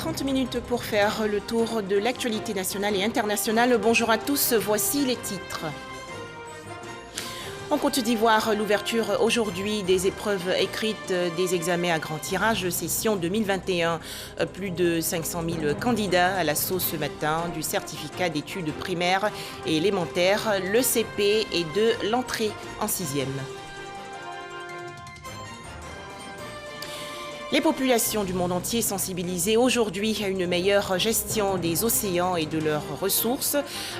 30 minutes pour faire le tour de l'actualité nationale et internationale. Bonjour à tous, voici les titres. En Côte d'Ivoire, l'ouverture aujourd'hui des épreuves écrites des examens à grand tirage, session 2021. Plus de 500 000 candidats à l'assaut ce matin du certificat d'études primaires et élémentaires, le CP et de l'entrée en 6e. Les populations du monde entier sensibilisées aujourd'hui à une meilleure gestion des océans et de leurs ressources.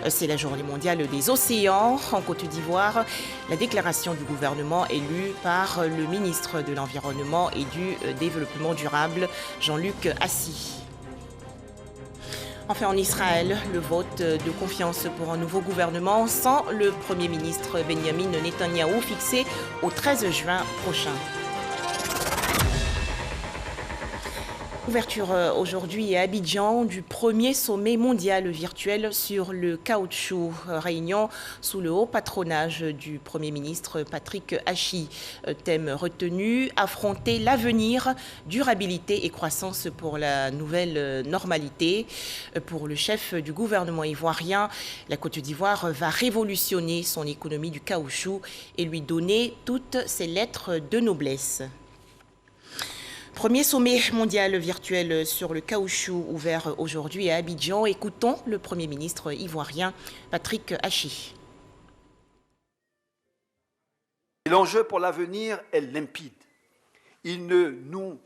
C'est la journée mondiale des océans en Côte d'Ivoire. La déclaration du gouvernement est lue par le ministre de l'Environnement et du Développement durable, Jean-Luc Assis. Enfin, en Israël, le vote de confiance pour un nouveau gouvernement sans le Premier ministre Benjamin Netanyahou fixé au 13 juin prochain. Ouverture aujourd'hui à Abidjan du premier sommet mondial virtuel sur le caoutchouc, réunion sous le haut patronage du Premier ministre Patrick Hachi. Thème retenu, affronter l'avenir, durabilité et croissance pour la nouvelle normalité. Pour le chef du gouvernement ivoirien, la Côte d'Ivoire va révolutionner son économie du caoutchouc et lui donner toutes ses lettres de noblesse. Premier sommet mondial virtuel sur le caoutchouc ouvert aujourd'hui à Abidjan. Écoutons le Premier ministre ivoirien Patrick Hachi. L'enjeu pour l'avenir est limpide. Il ne nous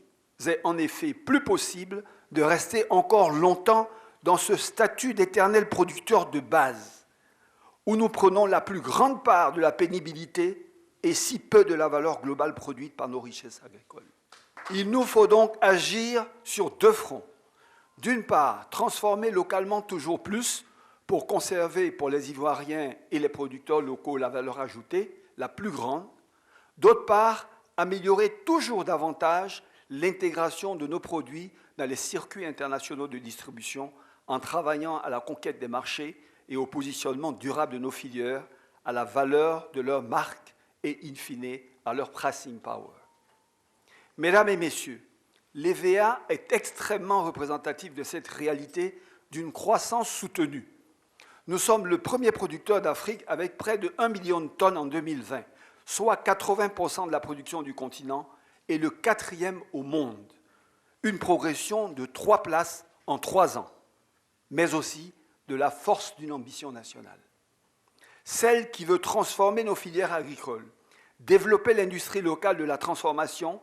est en effet plus possible de rester encore longtemps dans ce statut d'éternel producteur de base, où nous prenons la plus grande part de la pénibilité et si peu de la valeur globale produite par nos richesses agricoles. Il nous faut donc agir sur deux fronts. D'une part, transformer localement toujours plus pour conserver pour les Ivoiriens et les producteurs locaux la valeur ajoutée la plus grande. D'autre part, améliorer toujours davantage l'intégration de nos produits dans les circuits internationaux de distribution en travaillant à la conquête des marchés et au positionnement durable de nos filières, à la valeur de leurs marques et, in fine, à leur pricing power. Mesdames et messieurs, l'EVA est extrêmement représentatif de cette réalité d'une croissance soutenue. Nous sommes le premier producteur d'Afrique avec près de 1 million de tonnes en 2020, soit 80% de la production du continent et le 4e au monde. Une progression de 3 places en 3 ans, mais aussi de la force d'une ambition nationale. Celle qui veut transformer nos filières agricoles, développer l'industrie locale de la transformation,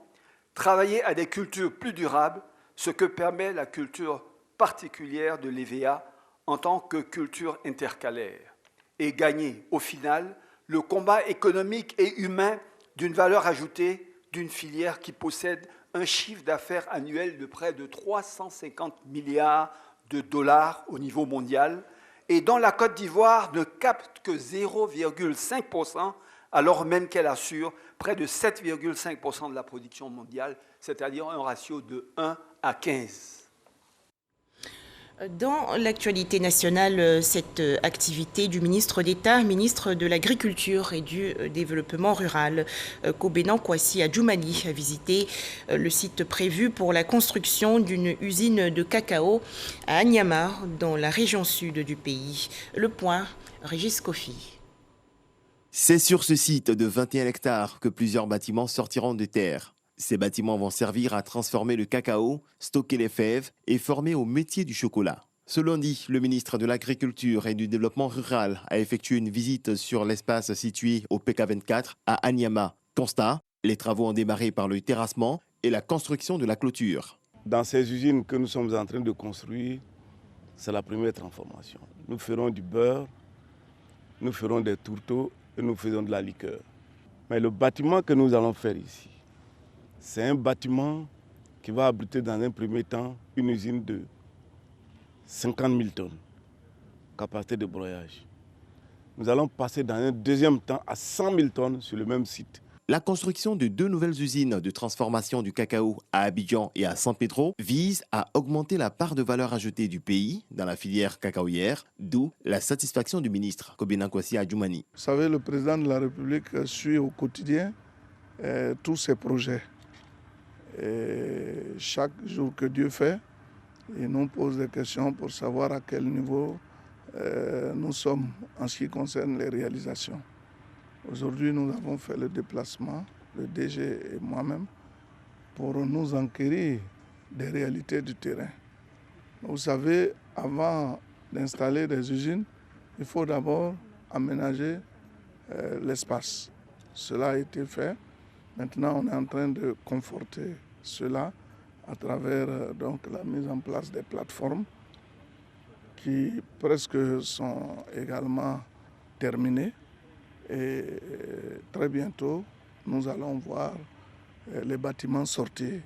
travailler à des cultures plus durables, ce que permet la culture particulière de l'EVA en tant que culture intercalaire, et gagner, au final, le combat économique et humain d'une valeur ajoutée d'une filière qui possède un chiffre d'affaires annuel de près de 350 milliards de dollars au niveau mondial et dont la Côte d'Ivoire ne capte que 0,5%, alors même qu'elle assure près de 7,5% de la production mondiale, c'est-à-dire un ratio de 1 à 15. Dans l'actualité nationale, cette activité du ministre d'État, ministre de l'Agriculture et du Développement rural, Kobenan Kwasi Adjoumani, a visité le site prévu pour la construction d'une usine de cacao à Anyama, dans la région sud du pays. Le point, Régis Kofi. C'est sur ce site de 21 hectares que plusieurs bâtiments sortiront de terre. Ces bâtiments vont servir à transformer le cacao, stocker les fèves et former au métier du chocolat. Ce lundi, le ministre de l'Agriculture et du Développement rural a effectué une visite sur l'espace situé au PK24 à Anyama. Constat, les travaux ont démarré par le terrassement et la construction de la clôture. Dans ces usines que nous sommes en train de construire, c'est la première transformation. Nous ferons du beurre, nous ferons des tourteaux et nous faisons de la liqueur. Mais le bâtiment que nous allons faire ici, c'est un bâtiment qui va abriter dans un premier temps une usine de 50 000 tonnes, capacité de broyage. Nous allons passer dans un deuxième temps à 100 000 tonnes sur le même site. La construction de 2 nouvelles usines de transformation du cacao à Abidjan et à San Pedro vise à augmenter la part de valeur ajoutée du pays dans la filière cacaoyère, d'où la satisfaction du ministre Kobenan Kwasi Adjoumani. Vous savez, le président de la République suit au quotidien tous ces projets. Et chaque jour que Dieu fait, Ils nous posent des questions pour savoir à quel niveau nous sommes en ce qui concerne les réalisations. Aujourd'hui, nous avons fait le déplacement, le DG et moi-même, pour nous enquérir des réalités du terrain. Vous savez, avant d'installer des usines, il faut d'abord aménager l'espace. Cela a été fait. Maintenant, on est en train de conforter cela à travers donc, la mise en place des plateformes qui presque sont également terminées. Et très bientôt, nous allons voir les bâtiments sortir.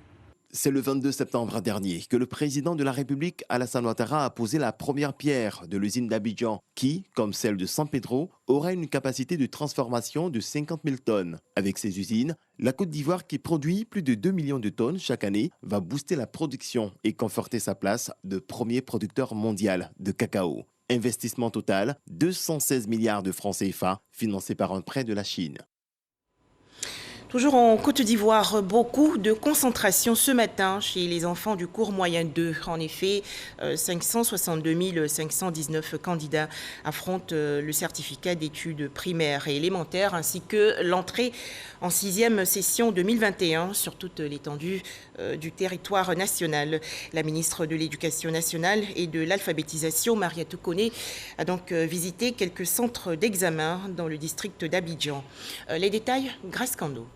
C'est le 22 septembre dernier que le président de la République, Alassane Ouattara, a posé la première pierre de l'usine d'Abidjan qui, comme celle de San Pedro, aura une capacité de transformation de 50 000 tonnes. Avec ces usines, la Côte d'Ivoire, qui produit plus de 2 millions de tonnes chaque année, va booster la production et conforter sa place de premier producteur mondial de cacao. Investissement total, 216 milliards de francs CFA, financé par un prêt de la Chine. Toujours en Côte d'Ivoire, beaucoup de concentration ce matin chez les enfants du cours moyen 2. En effet, 562 519 candidats affrontent le certificat d'études primaires et élémentaires ainsi que l'entrée en 6e session 2021 sur toute l'étendue du territoire national. La ministre de l'Éducation nationale et de l'alphabétisation, Mariatou Koné, a donc visité quelques centres d'examen dans le district d'Abidjan. Les détails, Grace Kando.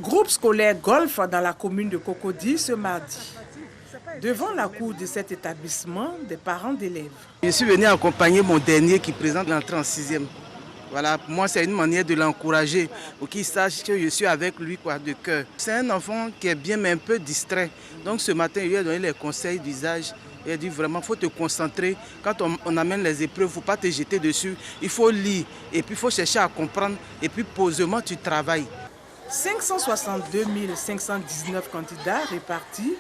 Groupe scolaire golf dans la commune de Cocody ce mardi. Devant la cour de cet établissement, des parents d'élèves. Je suis venu accompagner mon dernier qui présente l'entrée en 6e. Voilà, pour moi, c'est une manière de l'encourager pour qu'il sache que je suis avec lui de cœur. C'est un enfant qui est bien mais un peu distrait. Donc ce matin, il lui a donné les conseils d'usage. Il a dit vraiment, il faut te concentrer. Quand on amène les épreuves, il ne faut pas te jeter dessus. Il faut lire et puis il faut chercher à comprendre. Et puis posément, tu travailles. 562 519 candidats répartis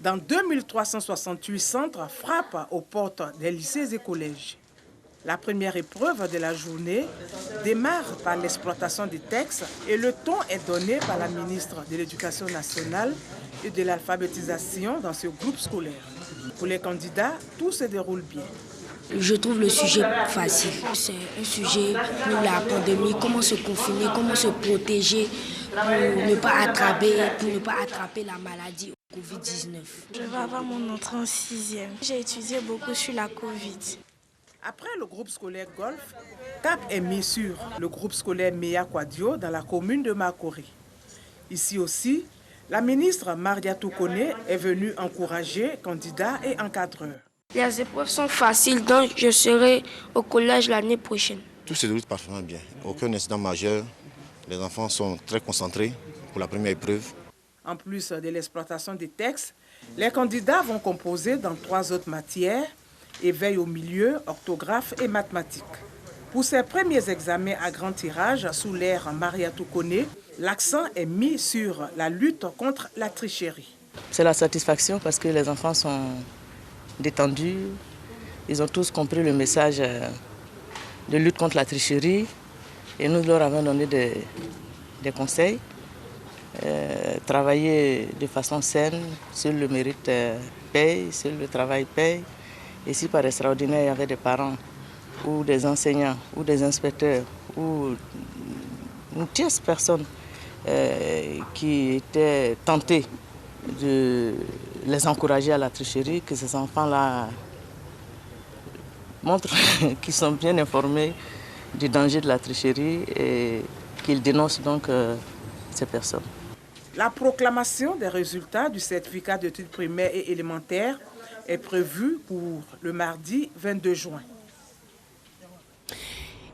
dans 2368 centres frappent aux portes des lycées et collèges. La première épreuve de la journée démarre par l'exploitation des textes et le ton est donné par la ministre de l'Éducation nationale et de l'alphabétisation dans ce groupe scolaire. Pour les candidats, tout se déroule bien. Je trouve le sujet facile. C'est un sujet pour la pandémie, comment se confiner, comment se protéger pour ne pas attraper la maladie Covid-19. Je vais avoir mon entrée en 6e. J'ai étudié beaucoup sur la Covid. Après le groupe scolaire golf, cap est mis sur le groupe scolaire Meya Kwadio dans la commune de Makori. Ici aussi, la ministre Mariatou Koné est venue encourager candidats et encadreurs. Les épreuves sont faciles, donc je serai au collège l'année prochaine. Tout se déroule parfaitement bien. Aucun incident majeur. Les enfants sont très concentrés pour la première épreuve. En plus de l'exploitation des textes, les candidats vont composer dans 3 autres matières, éveil au milieu, orthographe et mathématiques. Pour ces premiers examens à grand tirage sous l'ère Mariatou Koné, l'accent est mis sur la lutte contre la tricherie. C'est la satisfaction parce que les enfants sont détendus. Ils ont tous compris le message de lutte contre la tricherie et nous leur avons donné des conseils. Travailler de façon saine, sur le mérite paye, sur le travail paye. Et si par extraordinaire il y avait des parents ou des enseignants ou des inspecteurs ou une tierce personne qui était tentée de les encourager à la tricherie, que ces enfants-là montrent qu'ils sont bien informés du danger de la tricherie et qu'ils dénoncent donc ces personnes. La proclamation des résultats du certificat d'études primaires et élémentaires est prévue pour le mardi 22 juin.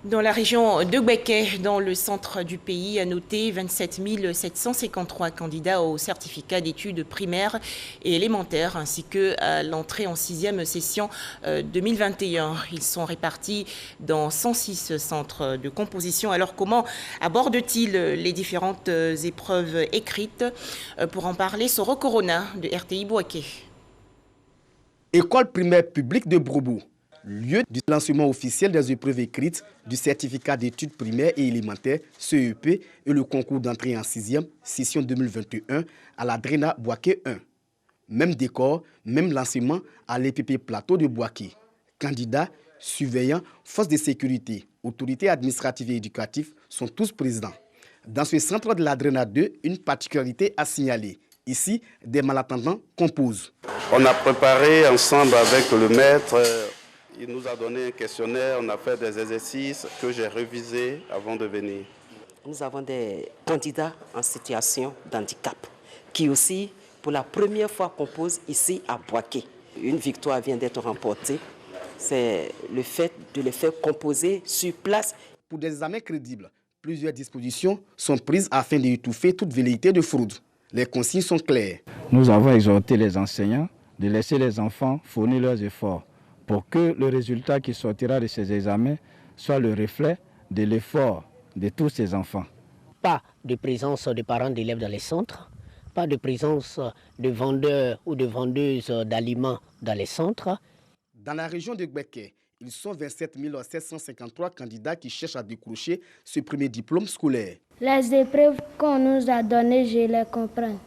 Dans la région de Gbeke, dans le centre du pays, a noté 27 753 candidats au certificat d'études primaires et élémentaires, ainsi qu'à l'entrée en 6e session 2021. Ils sont répartis dans 106 centres de composition. Alors comment abordent-ils les différentes épreuves écrites? Pour en parler, Soro Corona de RTI Bouaké. École primaire publique de Broubou, lieu du lancement officiel des épreuves écrites du certificat d'études primaires et élémentaires CEP et le concours d'entrée en 6e session 2021 à la Drena Bouaké 1. Même décor, même lancement à l'EPP Plateau de Bouaké. Candidats, surveillants, forces de sécurité, autorités administratives et éducatives sont tous présents. Dans ce centre de la DRENA 2, une particularité à signaler. Ici, des malentendants composent. On a préparé ensemble avec le maître, il nous a donné un questionnaire, on a fait des exercices que j'ai révisés avant de venir. Nous avons des candidats en situation d'handicap qui aussi, pour la première fois, composent ici à Bouaké. Une victoire vient d'être remportée. C'est le fait de les faire composer sur place. Pour des examens crédibles, plusieurs dispositions sont prises afin d'étouffer toute velléité de fraude. Les consignes sont claires. Nous avons exhorté les enseignants de laisser les enfants fournir leurs efforts pour que le résultat qui sortira de ces examens soit le reflet de l'effort de tous ces enfants. Pas de présence de parents d'élèves dans les centres, pas de présence de vendeurs ou de vendeuses d'aliments dans les centres. Dans la région de Gbeke, ils sont 27 753 candidats qui cherchent à décrocher ce premier diplôme scolaire. Les épreuves qu'on nous a données, je les comprends.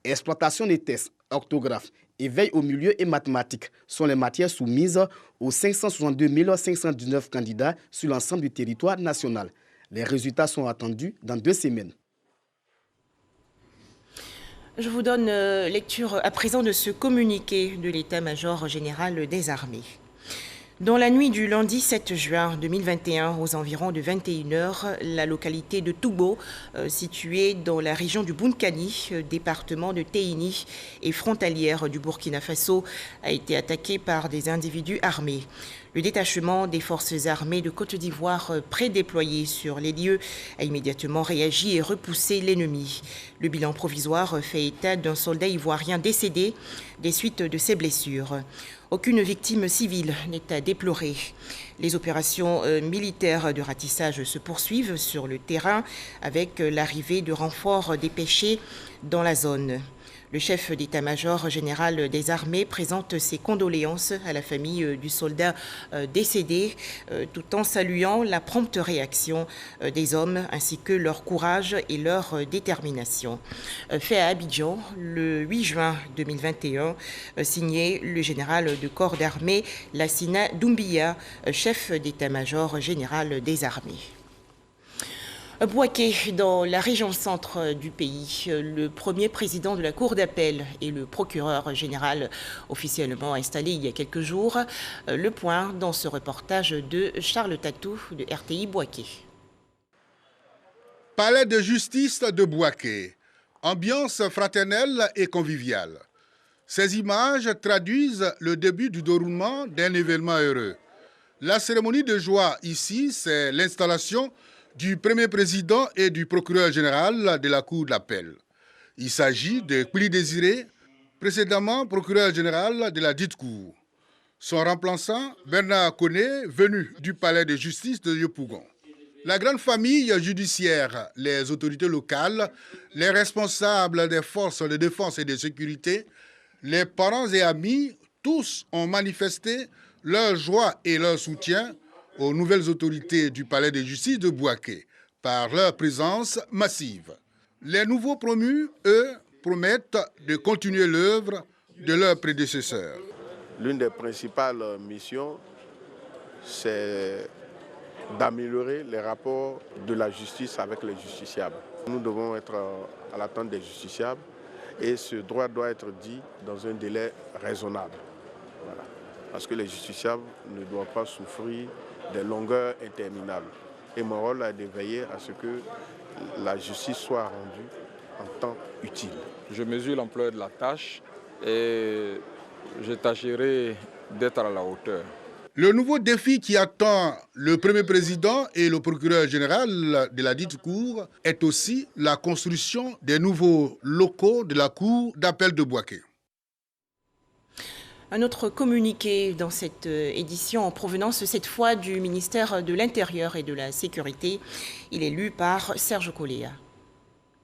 Exploitation des tests, orthographe, éveil au milieu et mathématiques sont les matières soumises aux 562 519 candidats sur l'ensemble du territoire national. Les résultats sont attendus dans 2 semaines. Je vous donne lecture à présent de ce communiqué de l'état-major général des armées. Dans la nuit du lundi 7 juin 2021, aux environs de 21h, la localité de Toubo, située dans la région du Bounkani, département de Téini et frontalière du Burkina Faso, a été attaquée par des individus armés. Le détachement des forces armées de Côte d'Ivoire prédéployé sur les lieux a immédiatement réagi et repoussé l'ennemi. Le bilan provisoire fait état d'un soldat ivoirien décédé des suites de ses blessures. Aucune victime civile n'est à déplorer. Les opérations militaires de ratissage se poursuivent sur le terrain avec l'arrivée de renforts dépêchés dans la zone. Le chef d'état-major général des armées présente ses condoléances à la famille du soldat décédé, tout en saluant la prompte réaction des hommes ainsi que leur courage et leur détermination. Fait à Abidjan le 8 juin 2021, signé le général de corps d'armée Lassina Doumbia, chef d'état-major général des armées. Bouaké, dans la région centre du pays, le premier président de la Cour d'appel et le procureur général officiellement installé il y a quelques jours. Le point dans ce reportage de Charles Tatou de RTI Bouaké. Palais de justice de Bouaké, ambiance fraternelle et conviviale. Ces images traduisent le début du déroulement d'un événement heureux. La cérémonie de joie ici, c'est l'installation du premier président et du procureur général de la Cour d'appel. Il s'agit de Kouili Désiré, précédemment procureur général de la dite Cour. Son remplaçant, Bernard Koné, venu du palais de justice de Yopougon. La grande famille judiciaire, les autorités locales, les responsables des forces de défense et de sécurité, les parents et amis, tous ont manifesté leur joie et leur soutien aux nouvelles autorités du palais de justice de Bouaké par leur présence massive. Les nouveaux promus, eux, promettent de continuer l'œuvre de leurs prédécesseurs. L'une des principales missions, c'est d'améliorer les rapports de la justice avec les justiciables. Nous devons être à l'attente des justiciables et ce droit doit être dit dans un délai raisonnable. Voilà. Parce que les justiciables ne doivent pas souffrir des longueurs interminables. Et mon rôle est de veiller à ce que la justice soit rendue en temps utile. Je mesure l'ampleur de la tâche et je tâcherai d'être à la hauteur. Le nouveau défi qui attend le premier président et le procureur général de la dite Cour est aussi la construction des nouveaux locaux de la Cour d'appel de Bouaké. Un autre communiqué dans cette édition en provenance cette fois du ministère de l'Intérieur et de la Sécurité. Il est lu par Serge Coléa.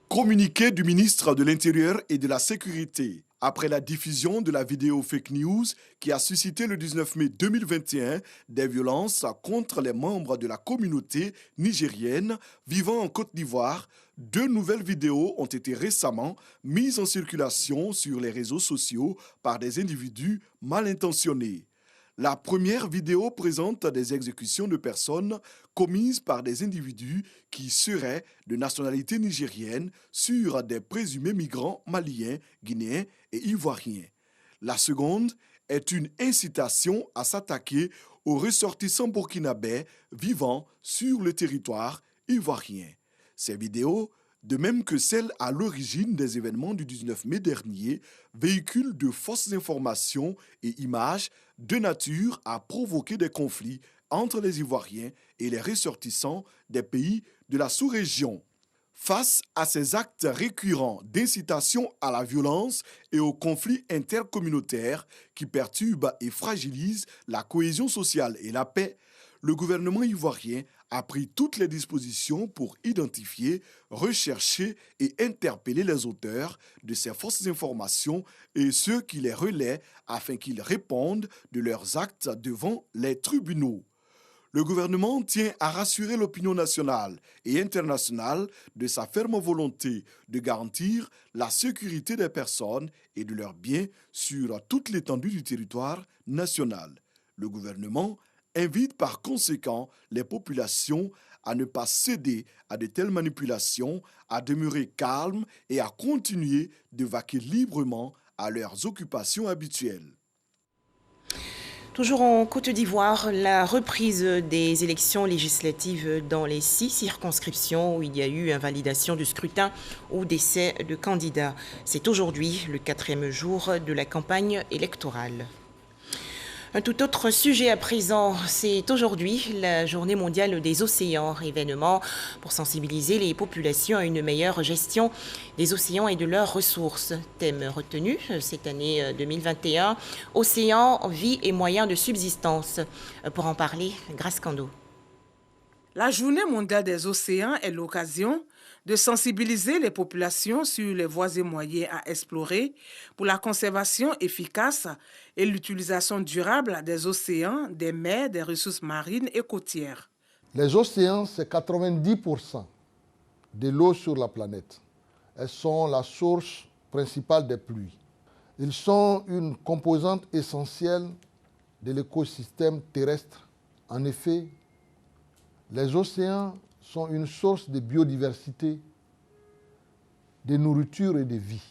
Communiqué du ministre de l'Intérieur et de la Sécurité. Après la diffusion de la vidéo fake news qui a suscité le 19 mai 2021 des violences contre les membres de la communauté nigérienne vivant en Côte d'Ivoire, 2 nouvelles vidéos ont été récemment mises en circulation sur les réseaux sociaux par des individus mal intentionnés. La première vidéo présente des exécutions de personnes commises par des individus qui seraient de nationalité nigérienne sur des présumés migrants maliens, guinéens et ivoiriens. La seconde est une incitation à s'attaquer aux ressortissants burkinabés vivant sur le territoire ivoirien. Ces vidéos, de même que celles à l'origine des événements du 19 mai dernier, véhiculent de fausses informations et images de nature à provoquer des conflits entre les Ivoiriens et les ressortissants des pays de la sous-région. Face à ces actes récurrents d'incitation à la violence et aux conflits intercommunautaires qui perturbent et fragilisent la cohésion sociale et la paix, le gouvernement ivoirien a pris toutes les dispositions pour identifier, rechercher et interpeller les auteurs de ces fausses informations et ceux qui les relaient afin qu'ils répondent de leurs actes devant les tribunaux. Le gouvernement tient à rassurer l'opinion nationale et internationale de sa ferme volonté de garantir la sécurité des personnes et de leurs biens sur toute l'étendue du territoire national. Le gouvernement invite par conséquent les populations à ne pas céder à de telles manipulations, à demeurer calmes et à continuer de vaquer librement à leurs occupations habituelles. Toujours en Côte d'Ivoire, la reprise des élections législatives dans les 6 circonscriptions où il y a eu invalidation du scrutin ou décès de candidats. C'est aujourd'hui le 4e jour de la campagne électorale. Un tout autre sujet à présent, c'est aujourd'hui la Journée mondiale des océans, événement pour sensibiliser les populations à une meilleure gestion des océans et de leurs ressources. Thème retenu cette année 2021, océans, vie et moyens de subsistance. Pour en parler, Grace Kando. La Journée mondiale des océans est l'occasion de sensibiliser les populations sur les voies et moyens à explorer pour la conservation efficace et l'utilisation durable des océans, des mers, des ressources marines et côtières. Les océans, c'est 90% de l'eau sur la planète. Elles sont la source principale des pluies. Ils sont une composante essentielle de l'écosystème terrestre. En effet, les océans sont une source de biodiversité, de nourriture et de vie.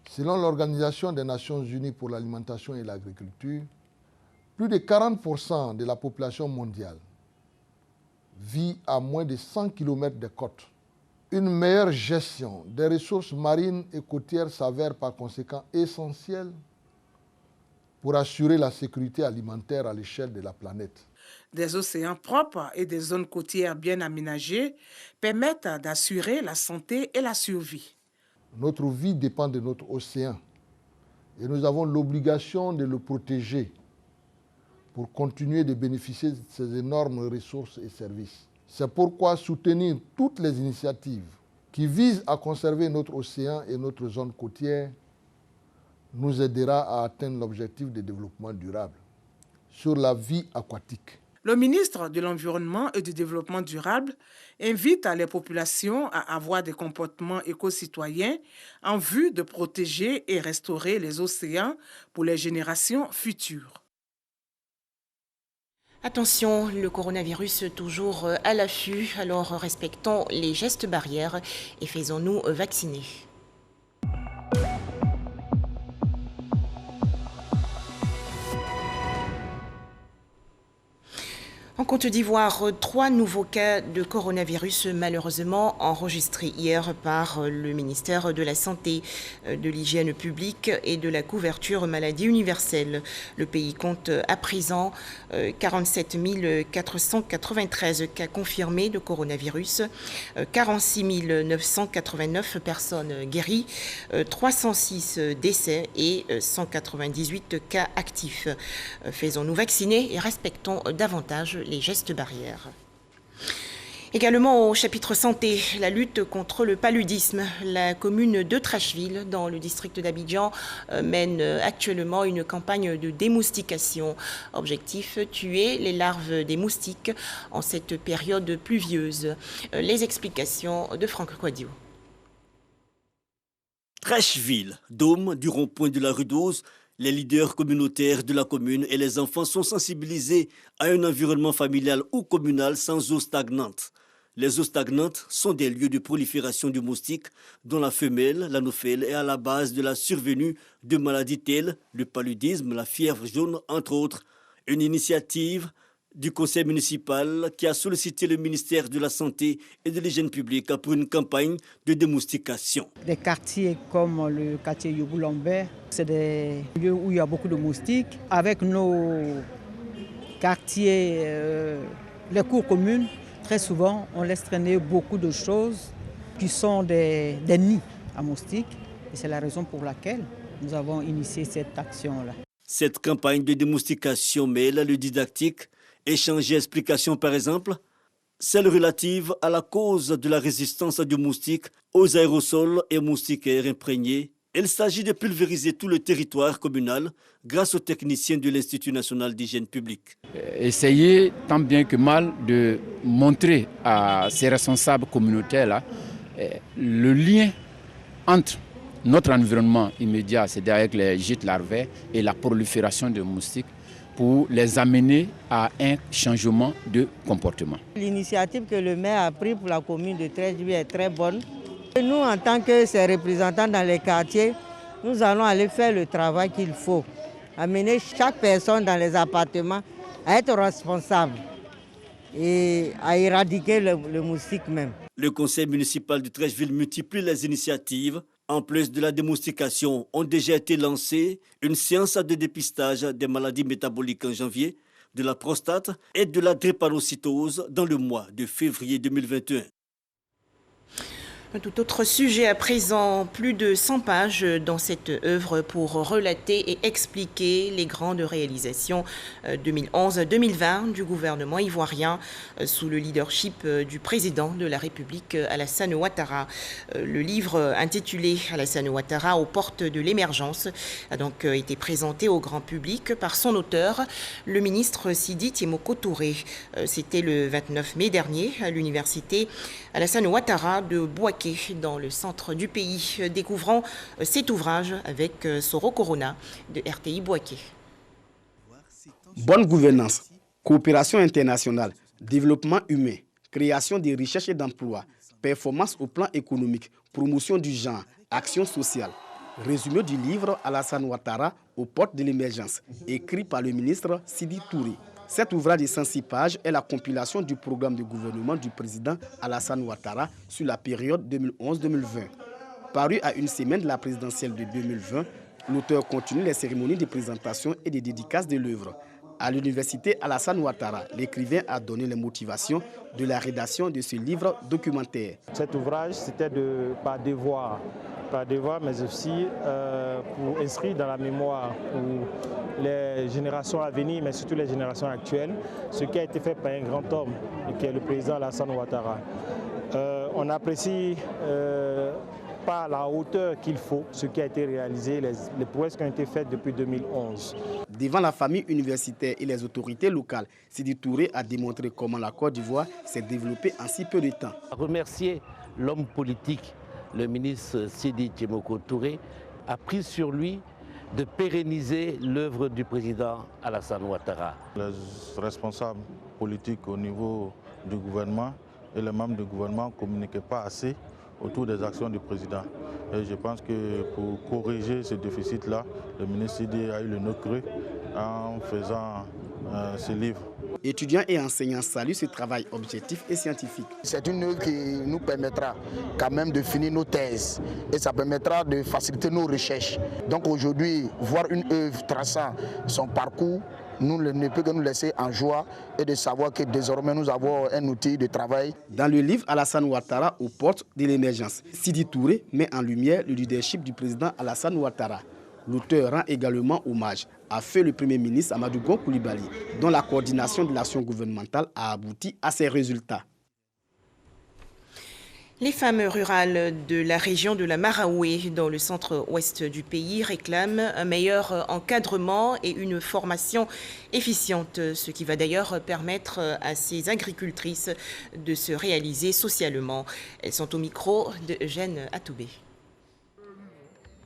Selon l'Organisation des Nations Unies pour l'alimentation et l'agriculture, plus de 40% de la population mondiale vit à moins de 100 km des côtes. Une meilleure gestion des ressources marines et côtières s'avère par conséquent essentielle pour assurer la sécurité alimentaire à l'échelle de la planète. Des océans propres et des zones côtières bien aménagées permettent d'assurer la santé et la survie. Notre vie dépend de notre océan et nous avons l'obligation de le protéger pour continuer de bénéficier de ces énormes ressources et services. C'est pourquoi soutenir toutes les initiatives qui visent à conserver notre océan et notre zone côtière nous aidera à atteindre l'objectif de développement durable. Sur la vie aquatique. Le ministre de l'Environnement et du Développement durable invite les populations à avoir des comportements éco-citoyens en vue de protéger et restaurer les océans pour les générations futures. Attention, le coronavirus toujours à l'affût, alors respectons les gestes barrières et faisons-nous vacciner. En Côte d'Ivoire, 3 nouveaux cas de coronavirus malheureusement enregistrés hier par le ministère de la Santé, de l'Hygiène publique et de la couverture maladie universelle. Le pays compte à présent 47 493 cas confirmés de coronavirus, 46 989 personnes guéries, 306 décès et 198 cas actifs. Faisons-nous vacciner et respectons davantage les gestes barrières. Également au chapitre santé, la lutte contre le paludisme. La commune de Trècheville, dans le district d'Abidjan, mène actuellement une campagne de démoustication. Objectif, tuer les larves des moustiques en cette période pluvieuse. Les explications de Franck Quadio. Trècheville, dôme du rond-point de la rue 12, les leaders communautaires de la commune et les enfants sont sensibilisés à un environnement familial ou communal sans eau stagnante. Les eaux stagnantes sont des lieux de prolifération du moustique dont la femelle, l'anophèle, est à la base de la survenue de maladies telles le paludisme, la fièvre jaune, entre autres. Une initiative du conseil municipal qui a sollicité le ministère de la Santé et de l'Hygiène publique pour une campagne de démoustication. Des quartiers comme le quartier Yobou-Lambert, c'est des lieux où il y a beaucoup de moustiques. Avec nos quartiers, les cours communes, très souvent, on laisse traîner beaucoup de choses qui sont des nids à moustiques. Et c'est la raison pour laquelle nous avons initié cette action-là. Cette campagne de démoustication mêle le didactique, échange et explication par exemple, celle relative à la cause de la résistance du moustique aux aérosols et moustiquaires imprégnés. Il s'agit de pulvériser tout le territoire communal grâce aux techniciens de l'Institut national d'hygiène publique. Essayer tant bien que mal de montrer à ces responsables communautaires-là le lien entre notre environnement immédiat, c'est-à-dire avec les gîtes larvaires et la prolifération de moustiques, pour les amener à un changement de comportement. L'initiative que le maire a prise pour la commune de Trècheville est très bonne. Nous, en tant que ses représentants dans les quartiers, nous allons aller faire le travail qu'il faut. Amener chaque personne dans les appartements à être responsable et à éradiquer le moustique même. Le conseil municipal de Trècheville multiplie les initiatives. En plus de la démoustication, ont déjà été lancées une séance de dépistage des maladies métaboliques en janvier, de la prostate et de la drépanocytose dans le mois de février 2021. Un tout autre sujet à présent, plus de 100 pages dans cette œuvre pour relater et expliquer les grandes réalisations 2011-2020 du gouvernement ivoirien sous le leadership du président de la République Alassane Ouattara. Le livre intitulé Alassane Ouattara aux portes de l'émergence a donc été présenté au grand public par son auteur, le ministre Sidi Tiemoko Touré. C'était le 29 mai dernier à l'université Alassane Ouattara de Bouaké, dans le centre du pays. Découvrons cet ouvrage avec Soro Corona de RTI Bouaké. Bonne gouvernance, coopération internationale, développement humain, création des recherches et d'emplois, performance au plan économique, promotion du genre, action sociale. Résumé du livre Alassane Ouattara aux portes de l'émergence, écrit par le ministre Sidi Touré. Cet ouvrage de 106 pages est la compilation du programme de gouvernement du président Alassane Ouattara sur la période 2011-2020. Paru à une semaine de la présidentielle de 2020, l'auteur continue les cérémonies de présentation et de dédicaces de l'œuvre. À l'université Alassane Ouattara, l'écrivain a donné les motivations de la rédaction de ce livre documentaire. Cet ouvrage, c'était par devoir, mais aussi pour inscrire dans la mémoire pour les générations à venir, mais surtout les générations actuelles, ce qui a été fait par un grand homme, qui est le président Alassane Ouattara. On apprécie pas à la hauteur qu'il faut ce qui a été réalisé, les prouesses qui ont été faites depuis 2011. Devant la famille universitaire et les autorités locales, Sidi Touré a démontré comment la Côte d'Ivoire s'est développée en si peu de temps. Remercier l'homme politique, le ministre Sidi Tiemoko Touré, a pris sur lui de pérenniser l'œuvre du président Alassane Ouattara. Les responsables politiques au niveau du gouvernement et les membres du gouvernement ne communiquaient pas assez autour des actions du président. Et je pense que pour corriger ce déficit-là, le ministre Sidi a eu le nez creux en faisant ce livre. Étudiants et enseignants saluent ce travail objectif et scientifique. C'est une œuvre qui nous permettra quand même de finir nos thèses et ça permettra de faciliter nos recherches. Donc aujourd'hui, voir une œuvre traçant son parcours, nous ne peut que nous laisser en joie et de savoir que désormais nous avons un outil de travail. Dans le livre Alassane Ouattara aux portes de l'émergence, Sidi Touré met en lumière le leadership du président Alassane Ouattara. L'auteur rend également hommage à feu le Premier ministre Amadou Gon Coulibaly, dont la coordination de l'action gouvernementale a abouti à ces résultats. Les femmes rurales de la région de la Maraoué, dans le centre-ouest du pays, réclament un meilleur encadrement et une formation efficiente, ce qui va d'ailleurs permettre à ces agricultrices de se réaliser socialement. Elles sont au micro de Eugène Atoubé.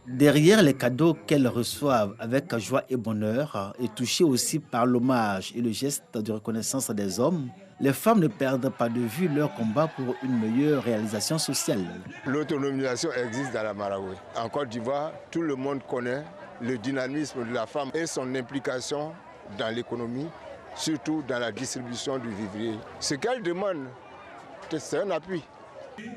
Derrière les cadeaux qu'elles reçoivent avec joie et bonheur, et touchées aussi par l'hommage et le geste de reconnaissance des hommes, les femmes ne perdent pas de vue leur combat pour une meilleure réalisation sociale. L'autonomisation existe dans la Maraoué. En Côte d'Ivoire, tout le monde connaît le dynamisme de la femme et son implication dans l'économie, surtout dans la distribution du vivrier. Ce qu'elle demande, c'est un appui.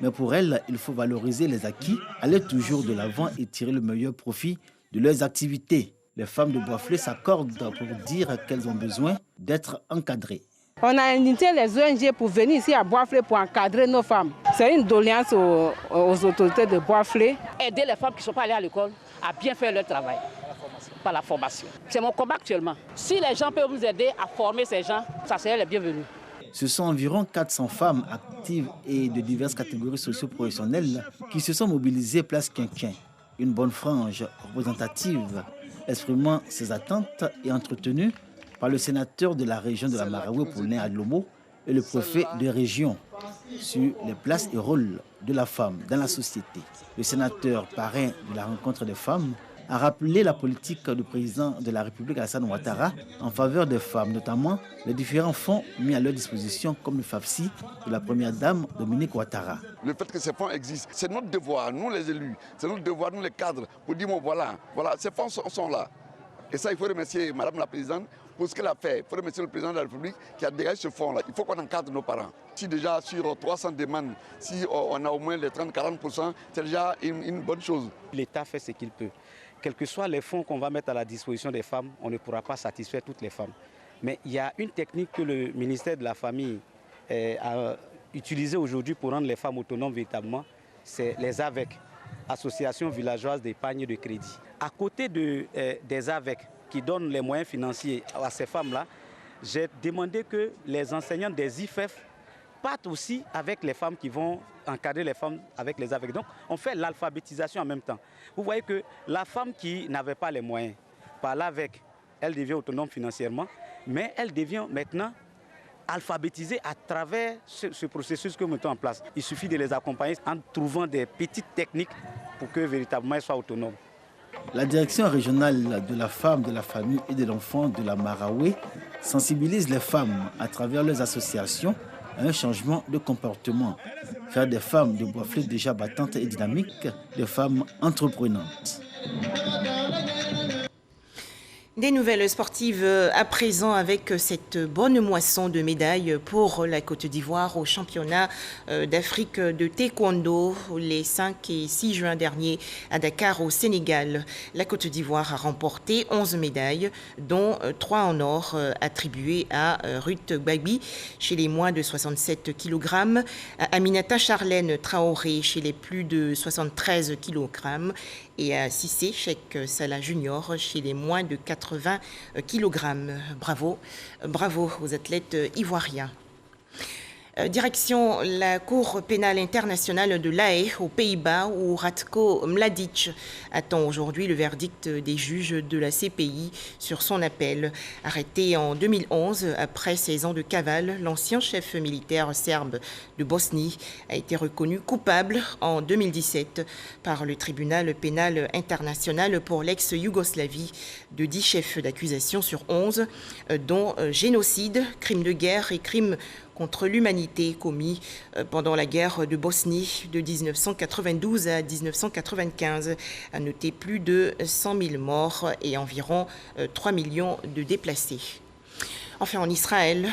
Mais pour elles, il faut valoriser les acquis, aller toujours de l'avant et tirer le meilleur profit de leurs activités. Les femmes de Boisflé s'accordent pour dire qu'elles ont besoin d'être encadrées. On a invité les ONG pour venir ici à Boisflé pour encadrer nos femmes. C'est une doléance aux autorités de Boisflé. Aider les femmes qui ne sont pas allées à l'école à bien faire leur travail par la formation. C'est mon combat actuellement. Si les gens peuvent nous aider à former ces gens, ça serait les bienvenus. Ce sont environ 400 femmes actives et de diverses catégories socio-professionnelles qui se sont mobilisées place Quinquin. Une bonne frange représentative exprimant ses attentes et entretenue par le sénateur de la région de la Maraoué, Paulin Adlomo, et le préfet de région sur les places et rôles de la femme dans la société. Le sénateur parrain de la rencontre des femmes a rappelé la politique du président de la République Alassane Ouattara en faveur des femmes, notamment les différents fonds mis à leur disposition comme le FAFSI de la première dame Dominique Ouattara. Le fait que ces fonds existent, c'est notre devoir, nous les élus, c'est notre devoir, nous les cadres, pour dire bon, voilà, ces fonds sont là. Et ça, il faut remercier Madame la Présidente pour ce qu'elle a fait. Il faut remercier le président de la République qui a dégagé ce fonds-là. Il faut qu'on encadre nos parents. Si déjà sur 300 demandes, si on a au moins les 30-40%, c'est déjà une bonne chose. L'État fait ce qu'il peut. Quels que soient les fonds qu'on va mettre à la disposition des femmes, on ne pourra pas satisfaire toutes les femmes. Mais il y a une technique que le ministère de la Famille a utilisée aujourd'hui pour rendre les femmes autonomes véritablement, c'est les AVEC, Associations villageoises d'épargne et de crédit. À côté des AVEC qui donnent les moyens financiers à ces femmes-là, j'ai demandé que les enseignants des IFEF partent aussi avec les femmes qui vont encadrer les femmes avec les AVEC. Donc on fait l'alphabétisation en même temps. Vous voyez que la femme qui n'avait pas les moyens, par l'AVEC, elle devient autonome financièrement, mais elle devient maintenant alphabétisée à travers ce processus que nous mettons en place. Il suffit de les accompagner en trouvant des petites techniques pour que véritablement elles soient autonomes. La direction régionale de la femme, de la famille et de l'enfant de la Maraoué sensibilise les femmes à travers leurs associations à un changement de comportement. Faire des femmes de Boisflé déjà battantes et dynamiques, des femmes entreprenantes. Des nouvelles sportives à présent avec cette bonne moisson de médailles pour la Côte d'Ivoire au championnat d'Afrique de taekwondo les 5 et 6 juin dernier à Dakar au Sénégal. La Côte d'Ivoire a remporté 11 médailles, dont 3 en or attribuées à Ruth Gbagbi chez les moins de 67 kg, à Aminata Charlène Traoré chez les plus de 73 kg et à Cissé Cheikh Salah Junior chez les moins de 80 kg. Bravo aux athlètes ivoiriens. Direction la Cour pénale internationale de La Haye, aux Pays-Bas, où Ratko Mladic attend aujourd'hui le verdict des juges de la CPI sur son appel. Arrêté en 2011, après 16 ans de cavale, l'ancien chef militaire serbe de Bosnie a été reconnu coupable en 2017 par le tribunal pénal international pour l'ex-Yougoslavie de 10 chefs d'accusation sur 11, dont génocide, crime de guerre et crime contre l'humanité commis pendant la guerre de Bosnie de 1992 à 1995. À noter plus de 100 000 morts et environ 3 millions de déplacés. Enfin, en Israël,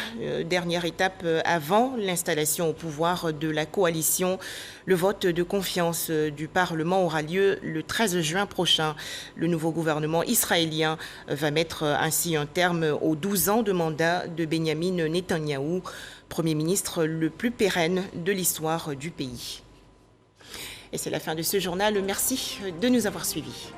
dernière étape avant l'installation au pouvoir de la coalition, le vote de confiance du Parlement aura lieu le 13 juin prochain. Le nouveau gouvernement israélien va mettre ainsi un terme aux 12 ans de mandat de Benyamin Netanyahou, Premier ministre le plus pérenne de l'histoire du pays. Et c'est la fin de ce journal. Merci de nous avoir suivis.